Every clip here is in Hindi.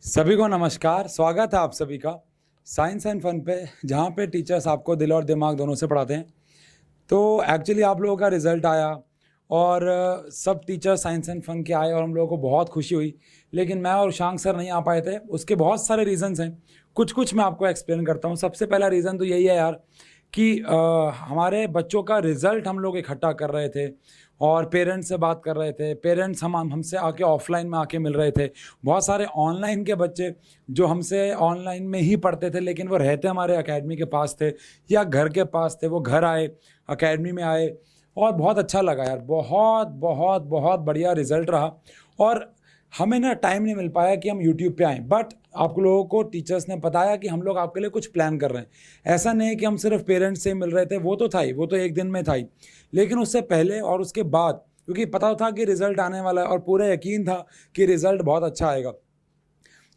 सभी को नमस्कार। स्वागत है आप सभी का साइंस एंड फन पे, जहाँ पे टीचर्स आपको दिल और दिमाग दोनों से पढ़ाते हैं। तो एक्चुअली आप लोगों का रिज़ल्ट आया और सब टीचर साइंस एंड फन के आए और हम लोगों को बहुत खुशी हुई, लेकिन मैं और शांक सर नहीं आ पाए थे। उसके बहुत सारे रीज़न्स हैं, कुछ मैं आपको एक्सप्लेन करता हूँ। सबसे पहला रीज़न तो यही है यार कि हमारे बच्चों का रिज़ल्ट हम लोग इकट्ठा कर रहे थे और पेरेंट्स से बात कर रहे थे। पेरेंट्स हमसे आके ऑफलाइन में आके मिल रहे थे। बहुत सारे ऑनलाइन के बच्चे जो हमसे ऑनलाइन में ही पढ़ते थे, लेकिन वो रहते हमारे एकेडमी के पास थे या घर के पास थे, वो घर आए, एकेडमी में आए और बहुत अच्छा लगा यार। बहुत बहुत बहुत बढ़िया रिज़ल्ट रहा। और हमें ना टाइम नहीं मिल पाया कि हम यूट्यूब पे आएँ, बट आप लोगों को टीचर्स ने बताया कि हम लोग आपके लिए कुछ प्लान कर रहे हैं। ऐसा नहीं है कि हम सिर्फ पेरेंट्स से मिल रहे थे, वो तो था ही, वो तो एक दिन में था ही, लेकिन उससे पहले और उसके बाद, क्योंकि पता था कि रिज़ल्ट आने वाला है और पूरा यकीन था कि रिज़ल्ट बहुत अच्छा आएगा,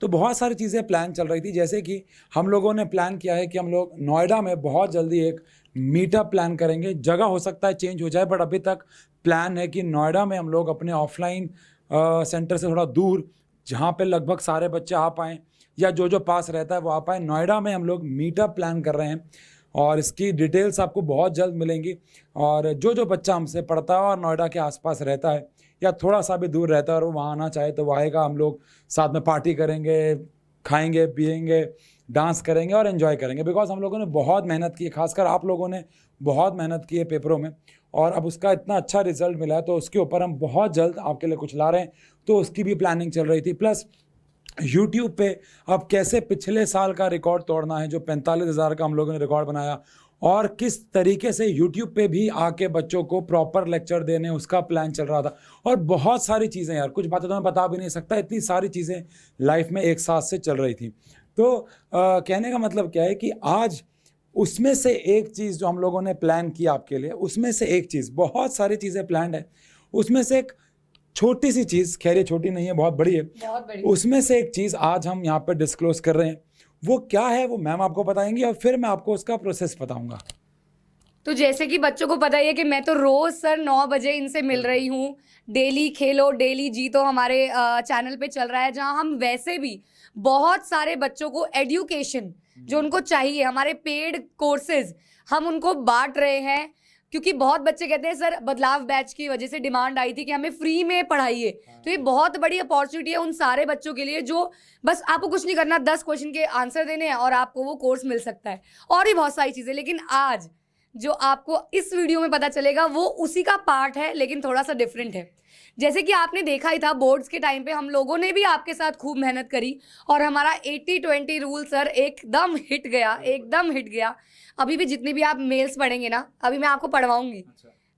तो बहुत सारी चीज़ें प्लान चल रही थी। जैसे कि हम लोगों ने प्लान किया है कि हम लोग नोएडा में बहुत जल्दी एक मीटअप प्लान करेंगे। जगह हो सकता है चेंज हो जाए, बट अभी तक प्लान है कि नोएडा में हम लोग अपने ऑफलाइन सेंटर से थोड़ा दूर, जहाँ पे लगभग सारे बच्चे आ पाएँ या जो पास रहता है वो आ पाए, नोएडा में हम लोग मीटअप प्लान कर रहे हैं और इसकी डिटेल्स आपको बहुत जल्द मिलेंगी। और जो बच्चा हमसे पढ़ता है और नोएडा के आसपास रहता है या थोड़ा सा भी दूर रहता है और वो वहाँ आना चाहे तो वो आएगा। हम लोग साथ में पार्टी करेंगे, खाएंगे पिएंगे, डांस करेंगे और एंजॉय करेंगे, बिकॉज हम लोगों ने बहुत मेहनत की है। खासकर आप लोगों ने बहुत मेहनत की है पेपरों में और अब उसका इतना अच्छा रिजल्ट मिला है, तो उसके ऊपर हम बहुत जल्द आपके लिए कुछ ला रहे हैं। तो उसकी भी प्लानिंग चल रही थी। प्लस यूट्यूब पे अब कैसे पिछले साल का रिकॉर्ड तोड़ना है, जो 45,000 का हम लोगों ने रिकॉर्ड बनाया, और किस तरीके से यूट्यूब पे भी आके बच्चों को प्रॉपर लेक्चर देने, उसका प्लान चल रहा था। और बहुत सारी चीज़ें यार, कुछ बातें तो मैं बता भी नहीं सकता, इतनी सारी चीज़ें लाइफ में एक साथ से चल रही थी। तो कहने का मतलब क्या है कि आज उसमें से एक चीज़ जो हम लोगों ने प्लान किया आपके लिए, उसमें से एक चीज़, बहुत सारी चीज़ें प्लान है, उसमें से एक छोटी सी चीज़, खैर ये छोटी नहीं है, बहुत बड़ी है, बहुत बड़ी। उसमें से एक चीज़ आज हम यहाँ पर डिस्क्लोज कर रहे हैं। वो क्या है वो मैम आपको बताएंगी और फिर मैं आपको उसका प्रोसेस बताऊंगा। तो जैसे कि बच्चों को पता ही है कि मैं तो रोज सर 9 बजे इनसे मिल रही हूँ। डेली खेलो डेली जीतो हमारे चैनल पे चल रहा है, जहाँ हम वैसे भी बहुत सारे बच्चों को एजुकेशन जो उनको चाहिए, हमारे पेड कोर्सेज हम उनको बांट रहे हैं। क्योंकि बहुत बच्चे कहते हैं सर बदलाव बैच की वजह से डिमांड आई थी कि हमें फ्री में पढ़ाइए। तो ये बहुत बड़ी अपॉर्चुनिटी है उन सारे बच्चों के लिए जो बस आपको कुछ नहीं करना, 10 क्वेश्चन के आंसर देने हैं और आपको वो कोर्स मिल सकता है। और भी बहुत सारी चीजें, लेकिन आज जो आपको इस वीडियो में पता चलेगा वो उसी का पार्ट है, लेकिन थोड़ा सा डिफरेंट है। जैसे कि आपने देखा ही था बोर्ड्स के टाइम पे हम लोगों ने भी आपके साथ खूब मेहनत करी और हमारा 80-20 रूल सर एकदम हिट गया, एकदम हिट गया। अभी भी जितनी भी आप मेल्स पढ़ेंगे ना, अभी मैं आपको पढ़वाऊंगी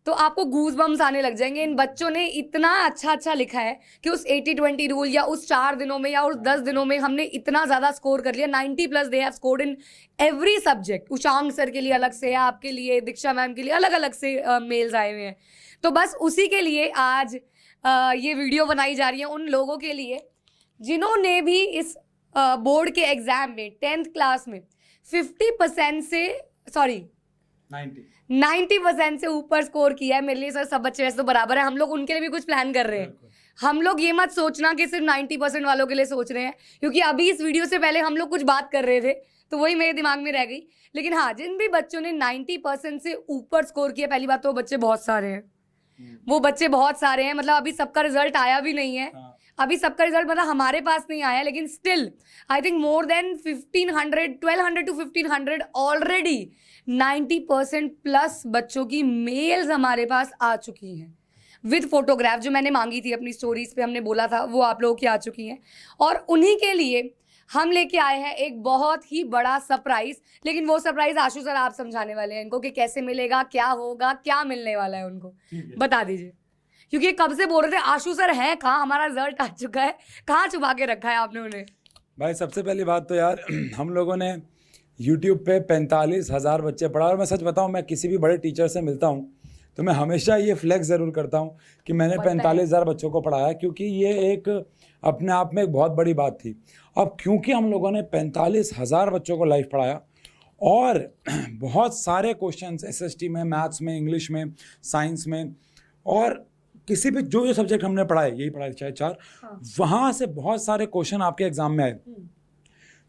तो आपको गूज बम्स आने लग जाएंगे। इन बच्चों ने इतना अच्छा लिखा है कि उस 80-20 रूल या उस 4 दिनों में या उस 10 दिनों में हमने इतना ज़्यादा स्कोर कर लिया। 90+ they have scored in every subject. Ushang sir के लिए अलग से, आपके लिए, दीक्षा मैम के लिए अलग अलग से मेल्स आए हुए हैं। तो बस उसी के लिए आज ये वीडियो बनाई जा रही है उन लोगों के लिए जिन्होंने भी इस बोर्ड के एग्जाम में 10th क्लास में 50% से 90% से ऊपर स्कोर किया है। मेरे लिए सर सब बच्चे वैसे तो बराबर है, हम लोग उनके लिए भी कुछ प्लान कर रहे हैं। हम लोग ये मत सोचना कि सिर्फ 90% वालों के लिए सोच रहे हैं, क्योंकि अभी इस वीडियो से पहले हम लोग कुछ बात कर रहे थे तो वही मेरे दिमाग में रह गई। लेकिन हाँ, जिन भी बच्चों ने 90% से ऊपर स्कोर किया, पहली बात तो वो बच्चे बहुत सारे हैं, वो बच्चे बहुत सारे हैं। मतलब अभी सबका रिजल्ट आया भी नहीं है। अभी सबका रिजल्ट मतलब हमारे पास नहीं आया, लेकिन still I think more than 1200 to 1500 already 90% plus बच्चों की मेल्स हमारे पास आ चुकी हैं विद फोटोग्राफ। जो मैंने मांगी थी अपनी स्टोरीज पे, हमने बोला था, वो आप लोगों की आ चुकी हैं। और उन्हीं के लिए हम लेके आए हैं एक बहुत ही बड़ा सरप्राइज। लेकिन वो सरप्राइज आशु सर आप समझाने वाले हैं इनको कि कैसे मिलेगा, क्या होगा, क्या मिलने वाला है उनको, बता दीजिए। क्योंकि कब से बोल रहे थे आशु सर है कहाँ, हमारा रिजल्ट आ चुका है, कहाँ छुपा के रखा है आपने उन्हें। भाई सबसे पहली बात तो यार हम लोगों ने YouTube पे 45,000 बच्चे पढ़ा। और मैं सच बताऊं, मैं किसी भी बड़े टीचर से मिलता हूं तो मैं हमेशा ये फ्लेक्स ज़रूर करता हूं कि मैंने 45,000 बच्चों को पढ़ाया, क्योंकि ये एक अपने आप में एक बहुत बड़ी बात थी। अब क्योंकि हम लोगों ने 45,000 बच्चों को लाइव पढ़ाया और बहुत सारे क्वेश्चंस SST में, मैथ्स में, इंग्लिश में, साइंस में, और किसी भी जो जो सब्जेक्ट हमने पढ़ाए, यही पढ़ाए चाहे 4, हाँ। वहाँ से बहुत सारे क्वेश्चन आपके एग्जाम में आए।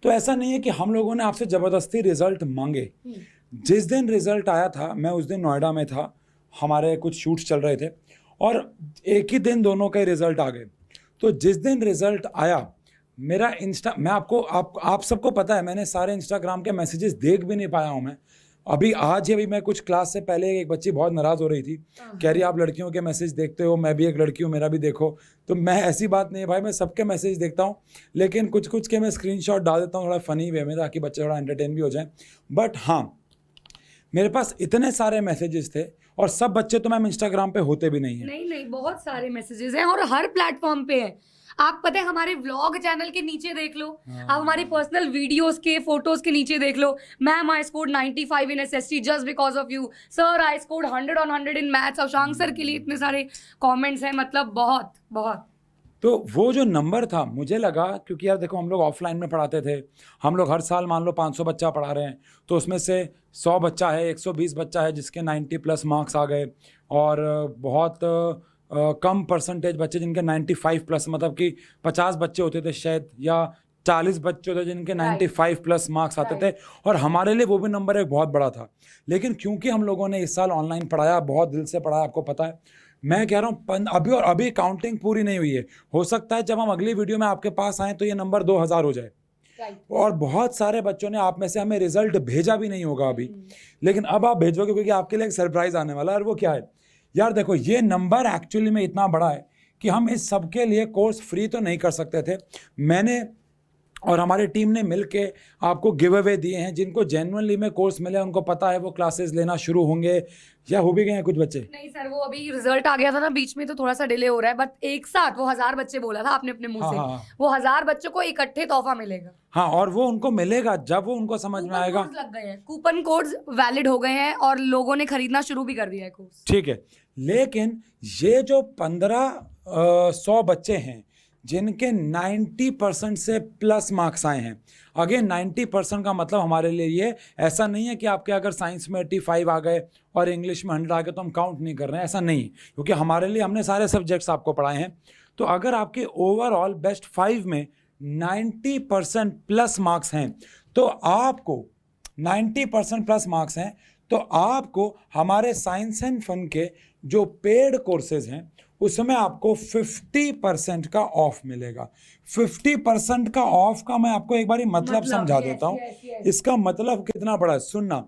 तो ऐसा नहीं है कि हम लोगों ने आपसे ज़बरदस्ती रिजल्ट मांगे। जिस दिन रिजल्ट आया था, मैं उस दिन नोएडा में था, हमारे कुछ शूट्स चल रहे थे और एक ही दिन दोनों के रिजल्ट आ गए। तो जिस दिन रिजल्ट आया, मेरा मैं आप सबको पता है, मैंने सारे इंस्टाग्राम के मैसेजेस देख भी नहीं पाया हूँ मैं। अभी मैं कुछ क्लास से पहले एक बच्ची बहुत नाराज़ हो रही थी, कह रही आप लड़कियों के मैसेज देखते हो, मैं भी एक लड़की हूँ, मेरा भी देखो। तो मैं, ऐसी बात नहीं है भाई, मैं सबके मैसेज देखता हूँ, लेकिन कुछ कुछ के मैं स्क्रीनशॉट डाल देता हूँ थोड़ा फ़नी वे में, ताकि बच्चे थोड़ा एंटरटेन भी हो जाए। बट हाँ, मेरे पास इतने सारे मैसेजेस थे, और सब बच्चे तो मैम इंस्टाग्राम पे होते भी नहीं हैं। नहीं, बहुत सारे मैसेजेस हैं और हर प्लेटफॉर्म पे हैं। आप पता है, हमारे व्लॉग चैनल के नीचे देख लो, आप हमारी पर्सनल वीडियोस के फोटोज के नीचे देख लो, ma'am I scored 95 in SST just because of you, sir I scored 100 on 100 in maths. Ashank sir के लिए इतने सारे कमेंट्स हैं, मतलब बहुत बहुत। तो वो जो नंबर था, मुझे लगा, क्योंकि यार देखो, हम लोग ऑफलाइन में पढ़ाते थे, हम लोग हर साल मान लो 500 बच्चा पढ़ा रहे हैं, तो उसमें से 100 बच्चा है, 120 बच्चा है जिसके 90+ मार्क्स आ गए, और बहुत कम परसेंटेज बच्चे जिनके 95+, मतलब कि 50 बच्चे होते थे शायद, या 40 बच्चे होते जिनके 95+ मार्क्स आते थे, और हमारे लिए वो भी नंबर एक बहुत बड़ा था। लेकिन क्योंकि हम लोगों ने इस साल ऑनलाइन पढ़ाया, बहुत दिल से पढ़ाया, आपको पता है, मैं कह रहा हूँ अभी काउंटिंग पूरी नहीं हुई है, हो सकता है जब हम अगली वीडियो में आपके पास आएँ तो ये नंबर 2000 हो जाए। और बहुत सारे बच्चों ने आप में से हमें रिजल्ट भेजा भी नहीं होगा अभी, लेकिन अब आप भेजोगे, क्योंकि आपके लिए एक सरप्राइज आने वाला है। और वो क्या है यार, देखो, ये नंबर एक्चुअली में इतना बड़ा है कि हम इस सब के लिए कोर्स फ्री तो नहीं कर सकते थे। मैंने और हमारी टीम ने मिलके आपको गिव अवे दिए हैं। जिनको जेन्युइनली में कोर्स मिले, उनको पता है वो क्लासेस लेना शुरू होंगे, या हो भी गए हैं कुछ बच्चे? नहीं सर, वो अभी रिजल्ट आ गया था ना बीच में, तो थोड़ा सा डिले हो रहा है, बट एक साथ वो 1000 बच्चे बोला था आपने अपने मुंह से। हाँ। वो 1000 बच्चों को इकट्ठे तोहफा मिलेगा। हाँ, और वो उनको मिलेगा जब वो उनको समझ में आएगा। कूपन कोड्स लग गए हैं, कूपन कोड्स वैलिड हो गए हैं, और लोगों ने खरीदना शुरू भी कर दिया है कोर्स। ठीक है, लेकिन ये जो 1500 बच्चे हैं जिनके 90% से प्लस मार्क्स आए हैं, अगेन 90% का मतलब हमारे लिए ये ऐसा नहीं है कि आपके अगर साइंस में 85 आ गए और इंग्लिश में 100 आ गए तो हम काउंट नहीं कर रहे हैं, ऐसा नहीं है, क्योंकि हमारे लिए हमने सारे सब्जेक्ट्स आपको पढ़ाए हैं। तो अगर आपके ओवरऑल बेस्ट 5 में 90% प्लस मार्क्स हैं, तो आपको 90% प्लस मार्क्स हैं, तो आपको हमारे साइंस एंड फन के जो पेड कोर्सेज हैं उसमें आपको 50% का ऑफ मिलेगा। 50% का ऑफ का मैं आपको एक बार मतलब समझा देता हूँ। इसका मतलब कितना बड़ा है, सुनना।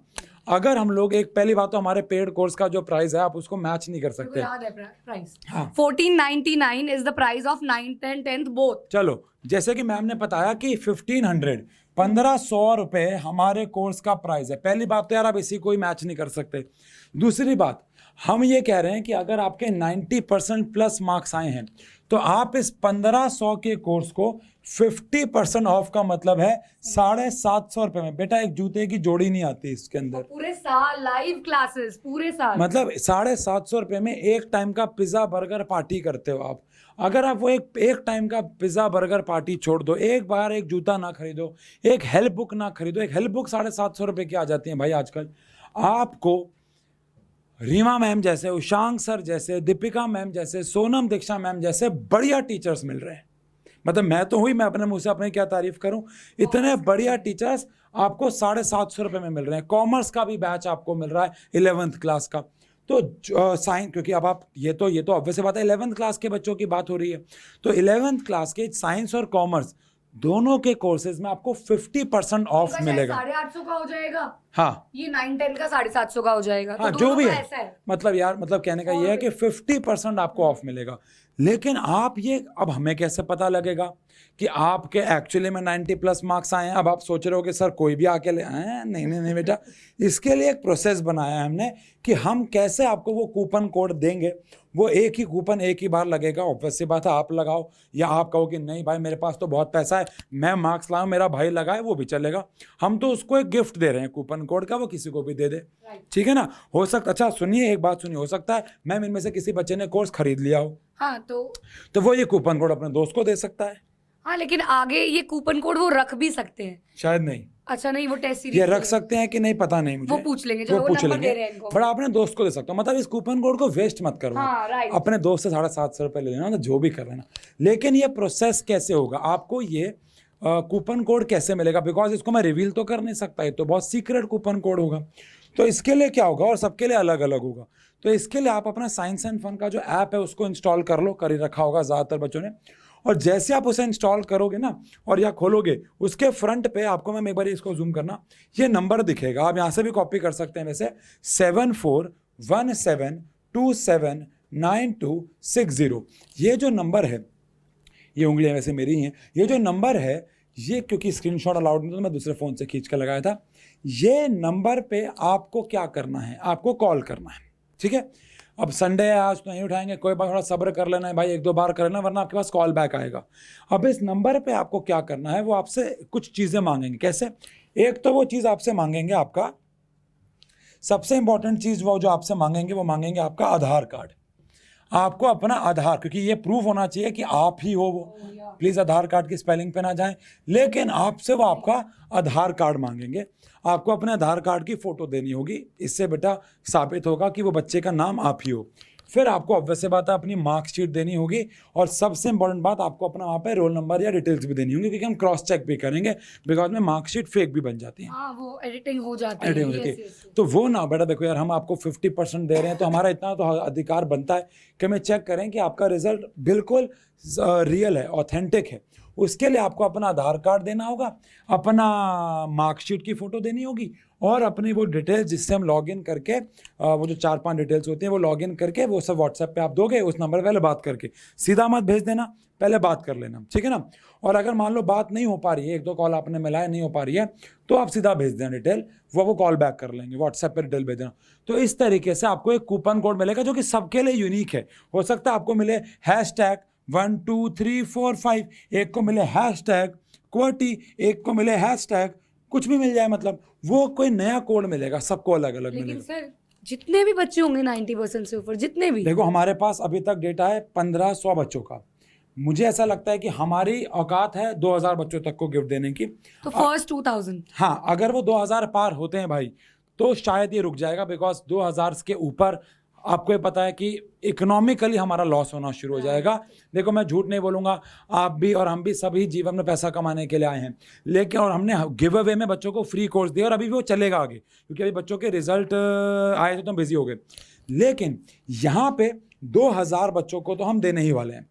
अगर हम लोग, एक पहली बात तो हमारे पेड कोर्स का जो प्राइस है आप उसको मैच नहीं कर सकते। याद है प्राइस? हाँ, 1499 is the price of 9th and 10th both. चलो, जैसे कि मैम ने बताया कि 1500 रुपए हमारे कोर्स का प्राइस है। पहली बात तो यार आप इसी कोई मैच नहीं कर सकते। दूसरी बात, हम ये कह रहे हैं कि अगर आपके 90% प्लस मार्क्स आए हैं तो आप इस 1500 के कोर्स को 50% ऑफ का मतलब है 750 रुपए में। बेटा, एक जूते की जोड़ी नहीं आती इसके अंदर। पूरे साल लाइव क्लासेस, पूरे साल, मतलब 750 रुपए में एक टाइम का पिज्जा बर्गर पार्टी करते हो आप। अगर आप वो एक टाइम का पिज्जा बर्गर पार्टी छोड़ दो, एक बार एक जूता ना खरीदो, एक हेल्प बुक ना खरीदो, एक हेल्प बुक 750 रुपए की आ जाती है भाई आजकल। आपको रीमा मैम जैसे, उशांक सर जैसे, दीपिका मैम जैसे, सोनम दीक्षा मैम जैसे बढ़िया टीचर्स मिल रहे हैं। मतलब मैं तो हुई, मैं अपने मुंह से अपने क्या तारीफ करूं, इतने बढ़िया टीचर्स आपको 750 रुपए में मिल रहे हैं। कॉमर्स का भी बैच आपको मिल रहा है 11th क्लास का। तो साइंस, क्योंकि अब आप ये तो ऑब्वियस बात है 11th क्लास के बच्चों की बात हो रही है, तो 11th क्लास के साइंस और कॉमर्स दोनों के कोर्सेज में आपको 50% ऑफ मिलेगा। 850 का हो जाएगा। हाँ, ये 9-10 का 750 का हो जाएगा। हाँ, तो जो भी है, ऐसा है। मतलब यार, मतलब कहने का ये है कि 50% आपको ऑफ मिलेगा। लेकिन आप ये, अब हमें कैसे पता लगेगा कि आपके एक्चुअली में 90+ मार्क्स आए हैं? अब आप सोच रहे हो कि सर कोई भी आके ले आए? नहीं बेटा, इसके लिए एक प्रोसेस बनाया है हमने कि हम कैसे आपको वो कूपन कोड देंगे। वो एक ही कूपन एक ही बार लगेगा। ऑब्वियस सी बात है, आप लगाओ या आप कहो कि नहीं भाई मेरे पास तो बहुत पैसा है, मैं मार्क्स लाऊं, मेरा भाई लगाए, वो भी चलेगा। हम तो उसको एक गिफ्ट दे रहे हैं कूपन कोड का, वो किसी को भी दे दे, ठीक है ना। हो सकता, अच्छा सुनिए, एक बात सुनिए, हो सकता है मैम इनमें से किसी बच्चे ने कोर्स खरीद लिया हो, हाँ, तो वो ये कूपन कोड अपने दोस्त को दे सकता है। हाँ, लेकिन आगे ये कूपन कोड वो रख भी सकते हैं। शायद नहीं, अच्छा, नहीं, वो टेस्ट सीरीज ये रख सकते हैं कि नहीं पता नहीं मुझे, वो पूछ लेंगे, वो चलो वो पूछ नंबर दे लेंगे। रहे हैं इनको। बट आप अपने दोस्त को दे सकते हो, मतलब इस कूपन कोड को वेस्ट मत करो। हाँ, राइट। अपने दोस्त से 750 रुपये ले लेना, मतलब जो भी कर लेना। लेकिन ये प्रोसेस कैसे होगा, आपको ये कूपन कोड कैसे मिलेगा, बिकॉज इसको मैं रिवील तो कर नहीं सकता, ये तो बहुत सीक्रेट कूपन कोड होगा। तो इसके लिए क्या होगा, और सबके लिए अलग अलग होगा। तो इसके लिए आप अपना साइंस एंड फन का जो ऐप है उसको इंस्टॉल कर लो, कर ही रखा होगा ज़्यादातर बच्चों ने। और जैसे आप उसे इंस्टॉल करोगे ना और या खोलोगे, उसके फ्रंट पे आपको, मैं एक बार इसको जूम करना, ये नंबर दिखेगा, आप यहाँ से भी कॉपी कर सकते हैं वैसे, 7417279260। ये जो नंबर है, ये उंगलियां वैसे मेरी ही हैं, ये जो नंबर है ये, क्योंकि स्क्रीनशॉट अलाउड नहीं तो मैं दूसरे फ़ोन से खींच कर लगाया था, ये नंबर पे आपको क्या करना है, आपको कॉल करना है, ठीक है। अब संडे है, आज तो नहीं उठाएंगे, कोई बात, थोड़ा सब्र कर लेना है भाई, 1-2 बार कर लेना, वरना आपके पास कॉल बैक आएगा। अब इस नंबर पे आपको क्या करना है, वो आपसे कुछ चीज़ें मांगेंगे। कैसे? एक तो वो चीज़ आपसे मांगेंगे, आपका सबसे इंपॉर्टेंट चीज़ वो जो आपसे मांगेंगे, वो मांगेंगे आपका आधार कार्ड। आपको अपना आधार, क्योंकि ये प्रूफ होना चाहिए कि आप ही हो वो। प्लीज़ आधार कार्ड की स्पेलिंग पे ना जाएं, लेकिन आपसे वो आपका आधार कार्ड मांगेंगे। आपको अपने आधार कार्ड की फ़ोटो देनी होगी, इससे बेटा साबित होगा कि वो बच्चे का नाम आप ही हो। फिर आपको अब वैसे बात है अपनी मार्कशीट देनी होगी, और सबसे इंपॉर्टेंट बात, आपको अपना वहाँ पे रोल नंबर या डिटेल्स भी देनी होगी, क्योंकि हम क्रॉस चेक भी करेंगे, बिकॉज में मार्कशीट फेक भी बन जाती है। हाँ, वो एडिटिंग हो जाती है। एडिटिंग हो जाती है। तो वो ना बेटा, देखो यार, हम आपको 50% दे रहे हैं, तो हमारा इतना तो अधिकार बनता है कि हमें चेक करें कि आपका रिजल्ट बिल्कुल रियल है, ऑथेंटिक है। उसके लिए आपको अपना आधार कार्ड देना होगा, अपना मार्कशीट की फ़ोटो देनी होगी, और अपनी वो डिटेल्स जिससे हम लॉगिन करके, वो जो 4-5 डिटेल्स होती हैं वो लॉगिन करके, वो सब व्हाट्सएप पे आप दोगे। उस नंबर पे पहले बात करके, सीधा मत भेज देना, पहले बात कर लेना, ठीक है ना। और अगर मान लो बात नहीं हो पा रही है, 1-2 कॉल आपने मिलाए, नहीं हो पा रही है, तो आप सीधा भेज देना डिटेल, वो कॉल बैक कर लेंगे, व्हाट्सएप पर डिटेल भेज देना। तो इस तरीके से आपको एक कूपन कोड मिलेगा जो कि सबके लिए यूनिक है। हो सकता है आपको मिले #12345, एक को मिले #QWERTY, एक को मिले #, कुछ भी मिल जाए, मतलब वो कोई नया कोड मिलेगा, सबको अलग अलग लेकिन मिलेगा। सर, जितने भी बच्चे होंगे 90% से ऊपर, जितने भी, देखो हमारे पास अभी तक डेटा है 1500 बच्चों का। मुझे ऐसा लगता है कि हमारी औकात है 2000 बच्चों तक को गिफ्ट देने की। तो फर्स्ट 2000। हाँ, अगर वो 2000 पार होते हैं भाई, तो शायद ये रुक जाएगा, बिकॉज 2000 के ऊपर आपको ये पता है कि इकोनॉमिकली हमारा लॉस होना शुरू हो जाएगा। देखो मैं झूठ नहीं बोलूँगा, आप भी और हम भी सभी जीवन में पैसा कमाने के लिए आए हैं, लेकिन और हमने गिव अवे में बच्चों को फ्री कोर्स दिया, और अभी भी वो चलेगा आगे, क्योंकि अभी बच्चों के रिजल्ट आए थे तो हम बिजी हो गए। लेकिन यहाँ पे 2000 बच्चों को तो हम देने ही वाले हैं,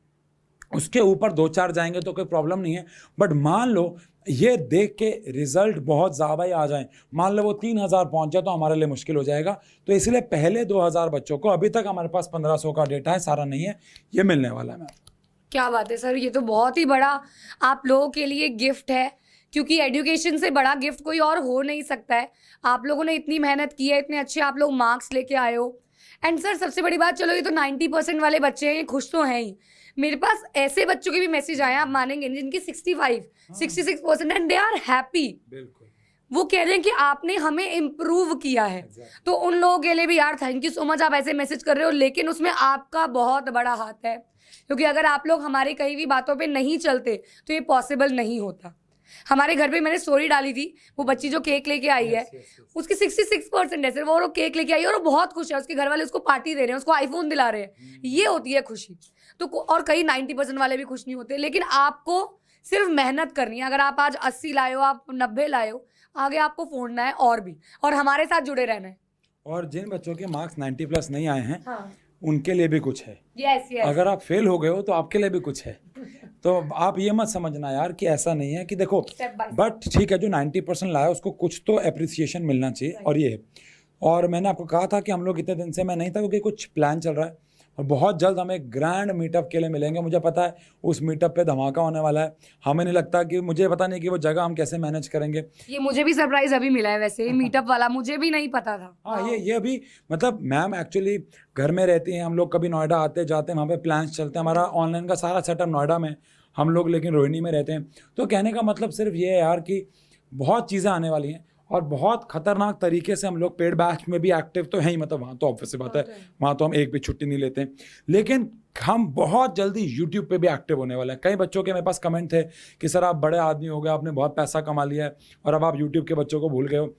उसके ऊपर 2-4 जाएंगे तो कोई प्रॉब्लम नहीं है। बट मान लो ये देख के रिजल्ट बहुत ज़्यादा ही आ जाए, मान लो वो 3000 पहुंच जाए, तो हमारे लिए मुश्किल हो जाएगा। तो इसलिए पहले 2000 बच्चों को, अभी तक हमारे पास 1500 का डेटा है, सारा नहीं है, ये मिलने वाला है। क्या बात है सर, ये तो बहुत ही बड़ा आप लोगों के लिए गिफ्ट है, क्योंकि एजुकेशन से बड़ा गिफ्ट कोई और हो नहीं सकता है। आप लोगों ने इतनी मेहनत की है, इतने अच्छे आप लोग मार्क्स लेके आए हो। एंड सर, सबसे बड़ी बात, चलो ये तो 90% वाले बच्चे हैं, ये खुश तो हैं ही। मेरे पास ऐसे बच्चों के भी मैसेज आए, आप मानेंगे नहीं, जिनके 65-66% एंड दे आर हैप्पी। बिल्कुल, वो कह रहे हैं कि आपने हमें इम्प्रूव किया है। तो उन लोगों के लिए भी यार थैंक यू सो मच, आप ऐसे मैसेज कर रहे हो, लेकिन उसमें आपका बहुत बड़ा हाथ है, क्योंकि अगर आप लोग हमारी कहीं भी बातों पे नहीं चलते तो ये पॉसिबल नहीं होता। हमारे घर पे मैंने स्टोरी डाली थी, वो बच्ची जो केक लेके आई है, उसकी 66% है सिर्फ, वो केक लेके आई है और वो बहुत खुश है, उसके घर वाले उसको पार्टी दे रहे हैं, उसको आईफोन दिला रहे हैं, ये होती है खुशी। तो और कई 90% वाले भी खुश नहीं होते, लेकिन आपको सिर्फ मेहनत करनी है। अगर आप आज 80 लाए हो, आप 90 लाए हो, आगे आपको फोड़ना है और भी, और हमारे साथ जुड़े रहना है। और जिन बच्चों के मार्क्स 90+ नहीं आए हैं, हाँ, उनके लिए भी कुछ है। Yes yes. अगर आप फेल हो गए हो तो आपके लिए भी कुछ है। तो आप ये मत समझना यार कि ऐसा नहीं है, कि देखो, बट ठीक है, जो 90% लाया उसको कुछ तो एप्रिसिएशन मिलना चाहिए, और ये है। और मैंने आपको कहा था कि हम लोग इतने दिन से मैं नहीं था, क्योंकि कुछ प्लान चल रहा है, और बहुत जल्द हम एक ग्रैंड मीटअप के लिए मिलेंगे। मुझे पता है उस मीटअप पे धमाका होने वाला है। हमें नहीं लगता कि, मुझे पता नहीं कि वो जगह हम कैसे मैनेज करेंगे। ये मुझे भी सरप्राइज अभी मिला है, वैसे मीटअप वाला मुझे भी नहीं पता था। हाँ, ये अभी, मतलब मैम एक्चुअली घर में रहती हैं, हम लोग कभी नोएडा आते जाते हैं, वहाँ पे प्लान्स चलते हैं, हमारा ऑनलाइन का सारा सेटअप नोएडा में, हम लोग लेकिन रोहिणी में रहते हैं। तो कहने का मतलब सिर्फ ये है यार कि बहुत चीज़ें आने वाली हैं, और बहुत खतरनाक तरीके से हम लोग पेड बैच में भी एक्टिव तो है ही, मतलब वहाँ तो ऑब्वियस बात है, वहाँ तो हम एक भी छुट्टी नहीं लेते, लेकिन हम बहुत जल्दी यूट्यूब पे भी एक्टिव होने वाले हैं। कई बच्चों के मेरे पास कमेंट थे कि सर आप बड़े आदमी हो गए, आपने बहुत पैसा कमा लिया है और अब आप यूट्यूब के बच्चों को भूल गए हो।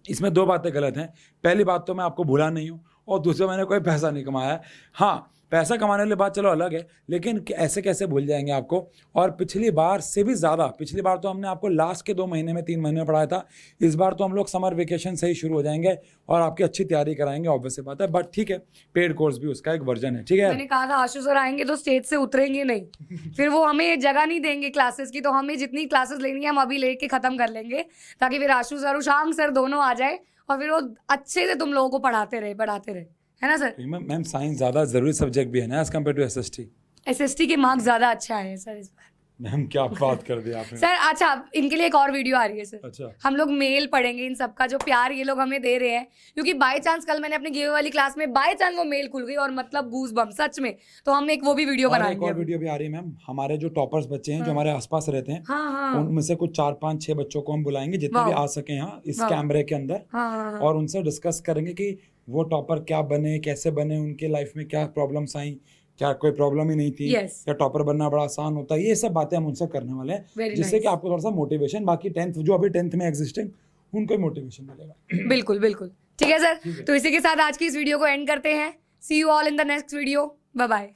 इसमें दो बातें गलत हैं। पहली बात तो मैं आपको भूला नहीं हूँ, और दूसरा मैंने कोई पैसा नहीं कमाया है। हाँ, पैसा कमाने वाली बात चलो अलग है, लेकिन ऐसे कैसे भूल जाएंगे आपको। और पिछली बार से भी ज़्यादा, पिछली बार तो हमने आपको लास्ट के 2 महीने में 3 महीने में पढ़ाया था, इस बार तो हम लोग समर वेकेशन से ही शुरू हो जाएंगे और आपकी अच्छी तैयारी कराएंगे, ऑब्वियस सी बात है। बट ठीक है, पेड कोर्स भी उसका एक वर्जन है, ठीक है। मैंने कहा था आशु सर आएंगे तो स्टेज से उतरेंगे नहीं, फिर वो हमें जगह नहीं देंगे क्लासेस की, तो हमें जितनी क्लासेस लेनी है हम अभी लेके खत्म कर लेंगे, ताकि फिर आशु सर उशांग सर दोनों आ जाए और फिर वो अच्छे से तुम लोगों को पढ़ाते रहे, है ना सर। मैम साइंस ज़्यादा ज़रूरी सब्जेक्ट भी है ना as compare to SST। SST के मार्क्स ज्यादा अच्छा आए हैं सर इस बार। मैम क्या बात कर दी आपने। सर अच्छा, इनके लिए एक और वीडियो आ रही है सर। अच्छा, हम लोग मेल पढ़ेंगे इन सबका, जो प्यार ये लोग हमें दे रहे हैं, क्योंकि बाय चांस कल मैंने अपनी गिव वाली क्लास में बाय चांस वो मेल खुल गई और मतलब गूज बम सच में, तो हम एक वो भी वीडियो और एक बनाएंगे और अभी। वीडियो भी आ रही है मैम। हमारे जो टॉपर्स बच्चे हैं जो हमारे आसपास रहते हैं, हाँ हाँ उनमें से कुछ 4 5 6 बच्चों को हम बुलाएंगे जितने भी वाह। आ सके यहाँ इस वाह। कैमरे के अंदर, हाँ हाँ हाँ। और उनसे डिस्कस करेंगे कि वो टॉपर क्या बने, कैसे बने, उनके लाइफ में क्या प्रॉब्लम्स आई, क्या कोई प्रॉब्लम ही नहीं थी, Yes. या टॉपर बनना बड़ा आसान होता है। ये सब बातें हम उनसे करने वाले हैं, Very जिससे nice. कि आपको थोड़ा सा मोटिवेशन, बाकी 10th जो अभी 10th में एग्जिस्टिंग, उनको ही मोटिवेशन मिलेगा। बिल्कुल बिल्कुल ठीक है सर। तो इसी के साथ आज की इस वीडियो को एंड करते हैं। See you all in the next video. Bye bye.